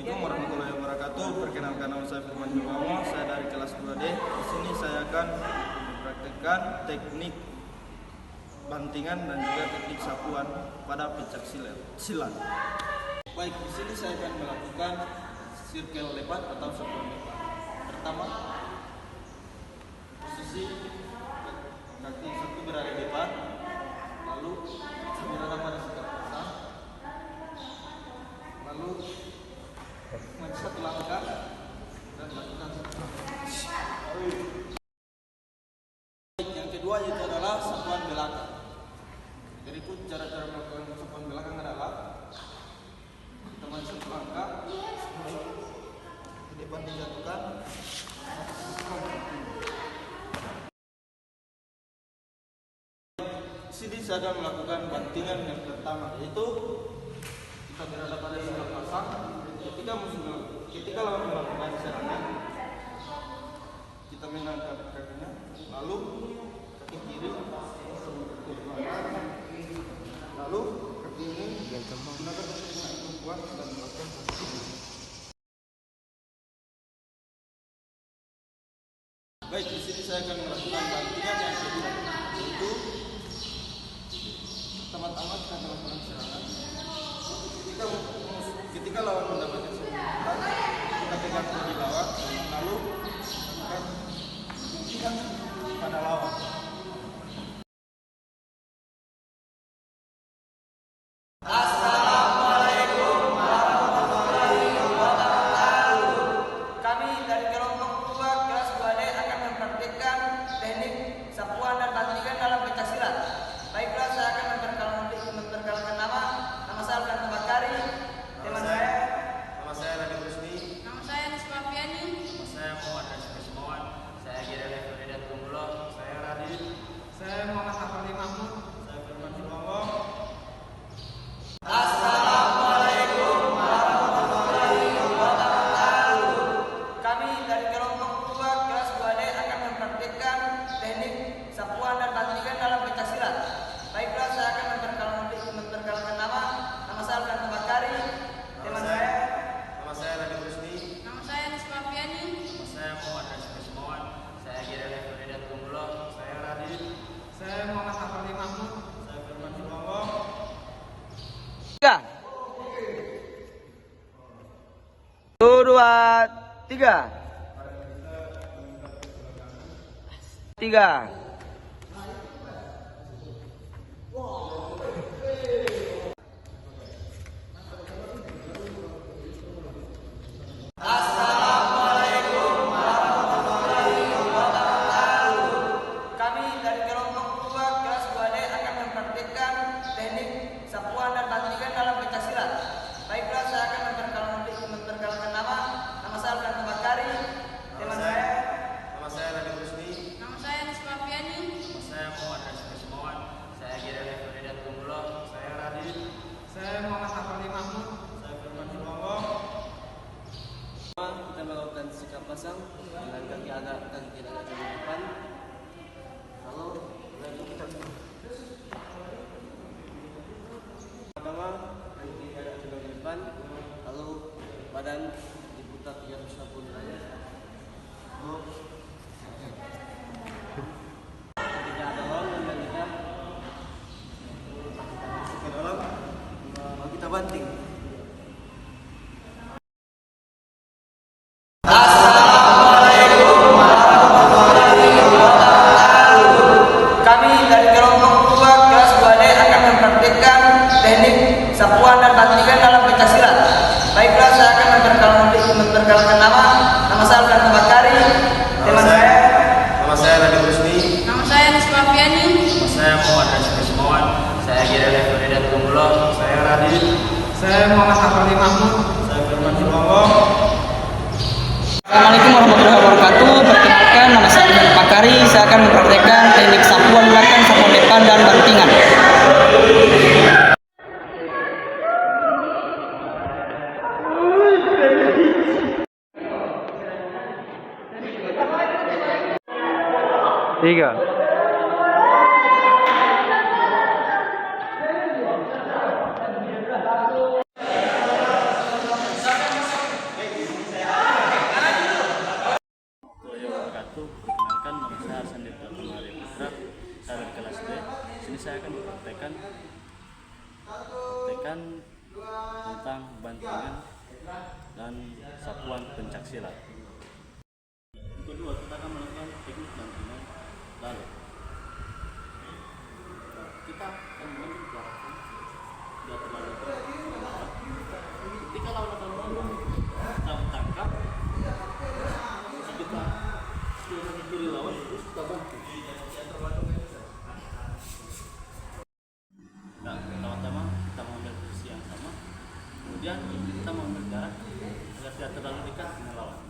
Assalamualaikum warahmatullahi wabarakatuh. Perkenalkan, nama saya Firman Jumawa. Saya dari kelas 2D. Di sini saya akan mempraktikkan teknik bantingan dan juga teknik sapuan pada pencak silat. Baik, di sini saya akan melakukan circle lepat atau sapuan lepat. Pertama, posisi kaki satu berada di depan, lalu berada pada sikap pasang, lalu maju satu langkah dan lakukan yang kedua yaitu adalah sapuan belakang. Jadi cara melakukan sapuan belakang adalah kita maju satu langkah, ke depan dijatuhkan, sini saya akan melakukan bantingan yang pertama, yaitu kita berada pada sikap pasang. Ketika lawan melakukan serangan, kita menangkap kakinya, lalu kaki kiri, lalu kaki ini menggunakan posisi kuat dan melakukan posisi. Baik, di sini saya akan melakukan bantingan yang kedua, yaitu pertama-tama kita melakukan serangan. Ketika lawan mendapatkan serangan, kita pegang kaki lawan, lalu kita pada lawan. Assalamualaikum warahmatullahi wabarakatuh. Kami dari kelompok 2 kelas 2D akan mempraktikkan teknik sapuan dan bantingan dalam pencak silat. Baiklah, saya akan memperkenalkan nama saya Alfian Bakari. Teman saya. Nama saya Radit Rusdi. Nama saya Nispa Fiani. Nama saya Muhammad Rasyid Ismawan. Saya Giri Ferdinand Tunggulo. Saya Radit. Saya Muhammad Hafali Mahmud. Saya Firman Jumawa. Assalamualaikum warahmatullahi wabarakatuh. Kami dari kelompok 2 kelas 2D akan mempraktikkan teknik sapuan dan bantingan dalam pencak silat. Baiklah, saya akan memperkenalkan nama saya Alfian Bakari. Teman saya. Nama saya Radit Rusdi. Nama saya Nispa Fiani. Nama saya Muhammad Rasyid Ismawan. Saya Giri Ferdinand Tunggulo. Saya Radit. Saya Muhammad Hafali Mahmud. Saya Firman Jumawa. 1, 2, 3. 3. Assalamualaikum warahmatullahi wabarakatuh. Kami dari kelompok 2 kelas 2D akan mempraktikkan teknik sapuan dan bantingan dalam pencak silat. Baiklah, saya akan memperkenalkan nama saya Alfian Bakari. Teman saya. Nama saya Radit Rusdi. Nama saya Nispa Fiani. Nama saya Muhammad Rasyid Ismawan. Saya Giri Ferdinand Tunggulo. Saya Radit. Saya Muhammad Hafali Mahmud. Saya Firman Jumawa. Kita melakukan sikap pasang dengan kaki tidak agak di depan, lalu kita pertama kaki agak di depan, lalu badan diputar 360 derajat. Ketika ada lawan dan kita masuk ke dalam, lalu kita banting. Assalamualaikum warahmatullahi wabarakatuh. Kami dari kelompok 2 kelas 2D akan mempraktikkan teknik sapuan dan bantingan dalam pencak silat. Baiklah, saya akan memperkenalkan nama saya Alfian Bakari. Teman saya. Nama saya Radit Rusdi. Nama saya Nispa Fiani. Nama saya Muhammad Rasyid Ismawan. Saya Giri Ferdinand Tunggulo. Saya Radit. Saya Muhammad Hafali Mahmud. Saya Firman Jumawa. Assalamualaikum warahmatullahi wabarakatuh. Perkenalkan, nama saya Alfian Bakari. Saya akan mempraktikkan teknik sapuan belakang, sapuan depan, dan bantingan. Tiga. bantingan dan satuan pencaksilat. Kedua, kita akan melakukan teknik bantingan lalu. Kita akan mengambil gerakan di atas lawan. Ketika lawan akan melawan, kita tangkap, kita kiri lawan, terus kita bantu. Nah, pertama-tama kita mengambil posisi yang sama, kemudian kita mengambil jarak agar tidak terlalu dekat dengan lawan.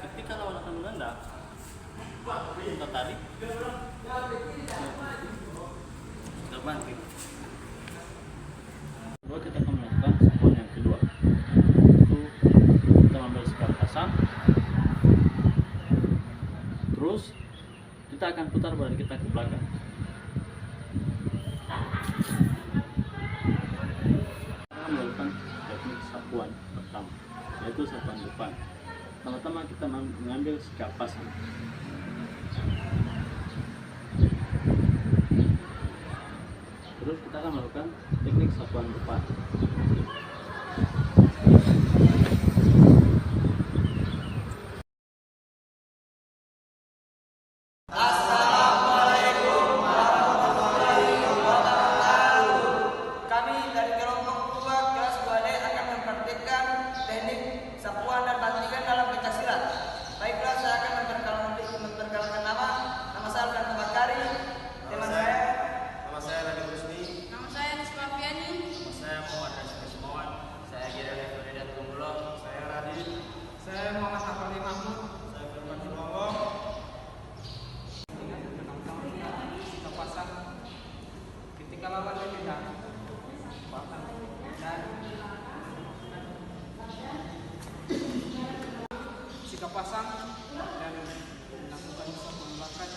Ketika lawan akan menendang, kita tarik, kita banting. Kedua, kita akan melakukan sapuan yang kedua. Itu kita mengambil sikap pasang, terus kita akan putar badan kita ke belakang. Kita melakukan teknik sapuan pertama, yaitu sapuan depan. Pertama-tama kita mengambil sikap pasang. Terus kita akan melakukan teknik sapuan depan. Kami dari kelompok 2 kelas 2D akan mempraktikkan teknik sapuan dan bantingan dalam pencaksilat. Baiklah, saya akan memperkenalkan nama saya Alfian Bakari, teman saya. Nama saya Radit Rusdi. Nama saya Nisbah Fiani. Nama saya Muhammad Rasul Ismawan. Saya Gideon Efridat Tunggulo. Saya Radit. Saya Muhammad Hafali Mahmud. Saya Firman Subowo. Sikap pasang ketika lawan tidak dan sikap pasang dan melakukan sapuan belakang.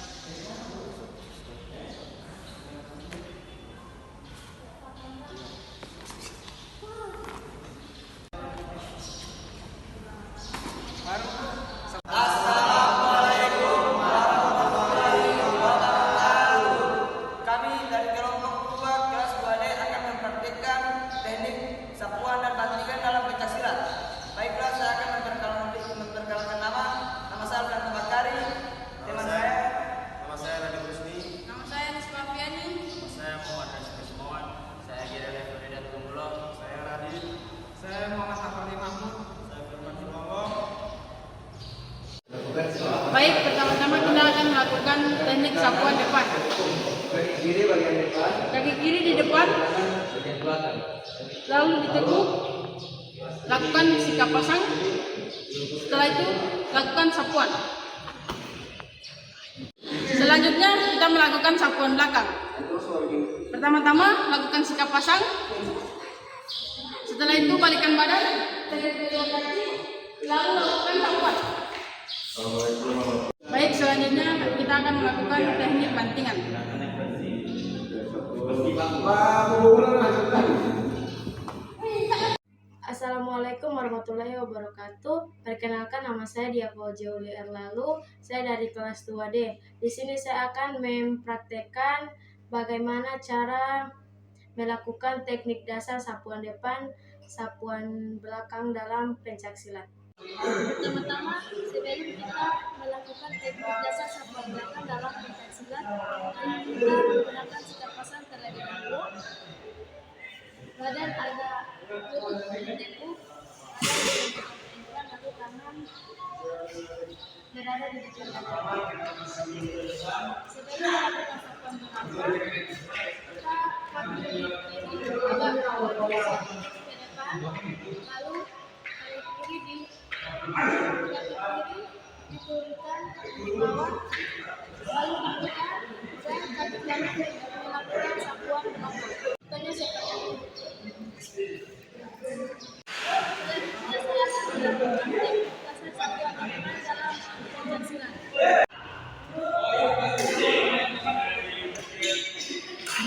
Kami dari kelompok 2 kelas 2D akan mempraktikkan teknik sapuan dan bantingan dalam pencaksilat. Baiklah, saya akan memperkenalkan nama saya Alfian Bakari, teman saya. Nama saya Radit Rusdi. Nama saya Nisbah Fiani. Nama saya Muhammad Rasul Ismawan. Saya Gideon Efridat Tunggulo. Saya Radit. Saya Muhammad Hafali Mahmud. Saya Firman Subowo. Baik, pertama-tama kita akan melakukan teknik sapuan depan. Kaki kiri di depan, lalu ditekuk, lakukan sikap pasang. Setelah itu, lakukan sapuan. Selanjutnya, kita melakukan sapuan belakang. Pertama-tama, lakukan sikap pasang. Setelah itu, balikan badan, tegak kedua kaki, lalu lakukan sapuan. Baik, selanjutnya kita akan melakukan teknik bantingan. Assalamualaikum warahmatullahi wabarakatuh. Perkenalkan, nama saya Dia Fauzia Erlalu. Saya dari kelas 2D. Di sini saya akan mempraktekkan bagaimana cara melakukan teknik dasar sapuan depan, sapuan belakang dalam pencaksilat. Pertama-tama, sebelum kita melakukan teknik dasar sapuan belakang dalam pencaksilat, kita menggunakan sikap pasang terlebih dahulu. Badan agak lutut ditekuk, lalu tangan berada di dekat dada. Sebelum melakukan sapuan belakang, kita kaki kiri agak ke depan, lalu kaki kiri diturunkan di bawah, lalu dibuka dan kaki kanan melakukan sapuan belakang. Contohnya seperti ini.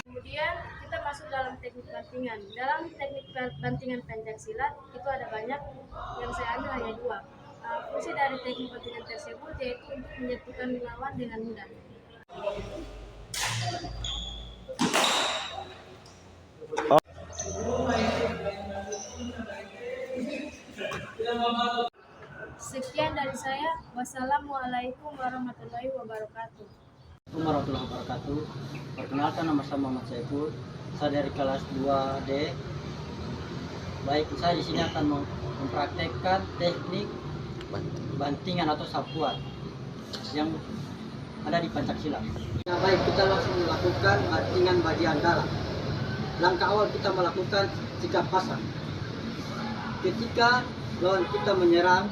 Kemudian kita masuk dalam teknik bantingan. Dalam teknik bantingan pencaksilat itu ada banyak, yang saya ambil hanya 2. Fungsi dari teknik bantingan tersebut yaitu untuk menjatuhkan lawan dengan mudah. Sekian dari saya. Wassalamualaikum warahmatullahi wabarakatuh. Assalamualaikum warahmatullahi wabarakatuh. Perkenalkan, nama saya Muhammad Saiful. Saya dari kelas 2D. Baik, saya di sini akan mempraktekkan teknik bantingan atau sapuan yang ada di Pancasila. Nah, baik, kita langsung melakukan bantingan bagian dalam. Langkah awal kita melakukan sikap pasang. Ketika lawan kita menyerang,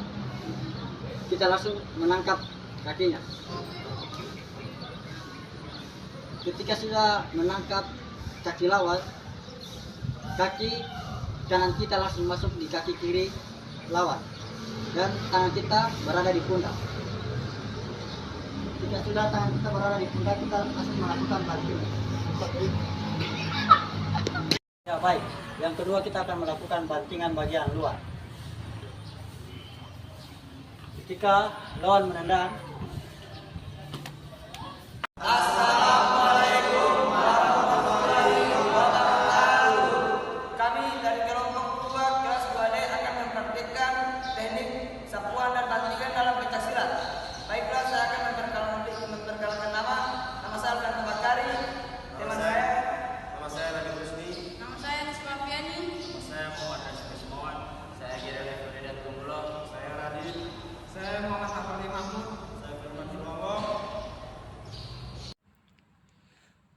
kita langsung menangkap kakinya. Ketika sudah menangkap kaki lawan, kaki kanan kita langsung masuk di kaki kiri lawan dan tangan kita berada di pundak. Ketika sudah tangan kita berada di pundak, kita langsung melakukan bantingan. Ya, baik, yang kedua kita akan melakukan bantingan bagian luar. Ketika lawan menendang, Kami dari kelompok 2 kelas 2D akan mempraktikkan teknik sapuan dan bantingan dalam pencaksilat. Baiklah, saya akan memperkenalkan nama saya Alfian Bakari. Teman saya, Nama saya Radit Rusdi. Nama saya Nisbah Fiani. Nama saya Muhammad Rasul Ismawan. Saya Giri Lefudan Tunggulo. Saya Radit. Saya Muhammad Hafali Mahmud. Saya Firman Surowo.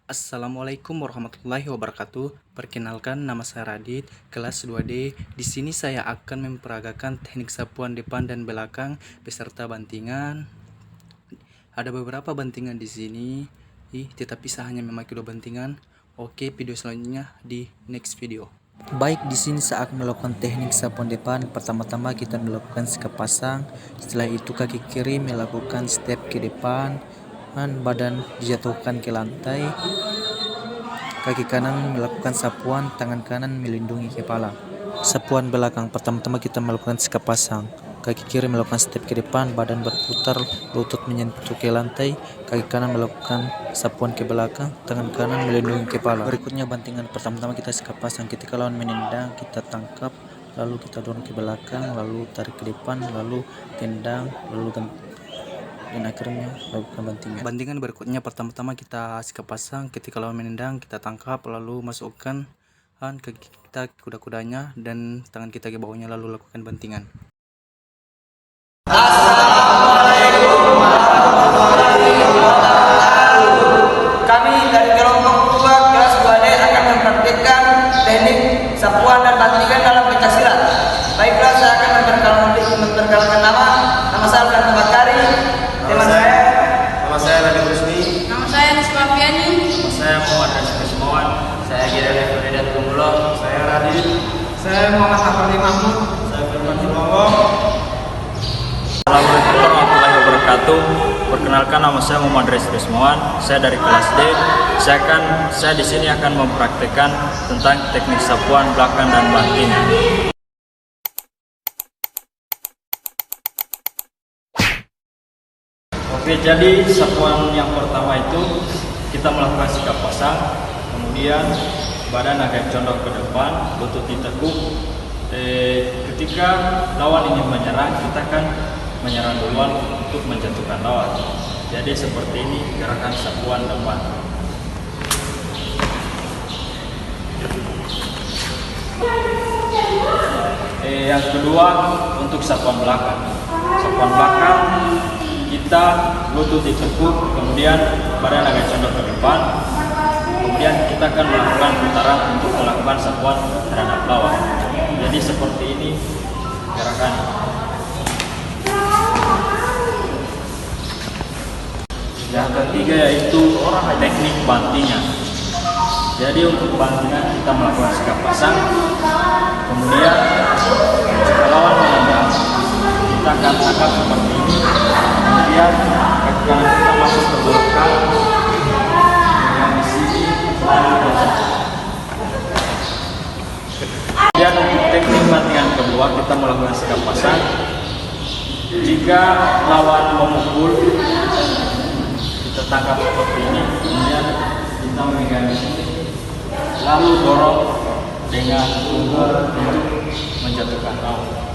Assalamualaikum warahmatullahi wabarakatuh. Perkenalkan, nama saya Radit, kelas 2D. Di sini saya akan memperagakan teknik sapuan depan dan belakang beserta bantingan. Ada beberapa bantingan di sini, tetapi saya hanya memakai 2 bantingan. Oke, video selanjutnya di next video. Baik, di sini saya akan melakukan teknik sapuan depan. Pertama-tama kita melakukan sikap pasang. Setelah itu kaki kiri melakukan step ke depan, badan dijatuhkan ke lantai, kaki kanan melakukan sapuan, tangan kanan melindungi kepala. Sapuan belakang, pertama-tama kita melakukan sikap pasang, kaki kiri melakukan step ke depan, badan berputar, lutut menyentuh ke lantai, kaki kanan melakukan sapuan ke belakang, tangan kanan melindungi kepala. Berikutnya bantingan, pertama-tama kita sikap pasang, ketika lawan menendang kita tangkap, lalu kita dorong ke belakang, lalu tarik ke depan, lalu tendang, lalu dan akhirnya lakukan bantingan. Bantingan berikutnya, pertama-tama kita sikap pasang, ketika lawan menendang kita tangkap, lalu masukkan kaki kita kuda-kudanya dan tangan kita ke bawahnya, lalu lakukan bantingan. Assalamualaikum warahmatullahi wabarakatuh. Kami dari kelompok 2 kelas 2D akan mempraktikkan teknik sapuan dan bantingan dalam pencaksilat. Baiklah, saya akan memperkenalkan nama saya Alfian Bakari. Teman saya, Nama saya Radit Rusdi. Nama saya Nisbah Fiani. Nama saya Muhammad Rasul Ismawan. Saya Giri Lefudan Tunggulo. Saya Radit. Saya Muhammad Hafali Mahmud. Saya Firman Surowo. Assalamualaikum warahmatullahi wabarakatuh. Perkenalkan, nama saya Muhammad Rasul Ismawan. Saya dari kelas D. Saya di sini akan mempraktikkan tentang teknik sapuan belakang dan bantingan. Oke, jadi sapuan yang pertama itu kita melakukan sikap pasang, kemudian badan agak condong ke depan, lutut ditekuk. Ketika lawan ingin menyerang, kita akan menyerang duluan untuk menjatuhkan lawan. Jadi seperti ini gerakan sapuan depan. Yang kedua, untuk sapuan belakang. Sapuan belakang kita lutut ditekuk, kemudian badan agak condong ke depan, kemudian kita akan melakukan putaran untuk melakukan sapuan terhadap lawan. Jadi seperti ini gerakan. Yang ketiga yaitu teknik bantingan. Jadi untuk bantingan kita melakukan sikap pasang, kemudian jika lawan menendang kita akan tangkap seperti ini, kemudian kaki kanan kita masuk ke belakang, yang di sini lalu kemudian untuk teknik bantingan kedua kita melakukan sikap pasang. Jika lawan memukul, kita tangkap seperti ini, kemudian kita memegang di sini, lalu dorong dengan umur untuk menjatuhkan.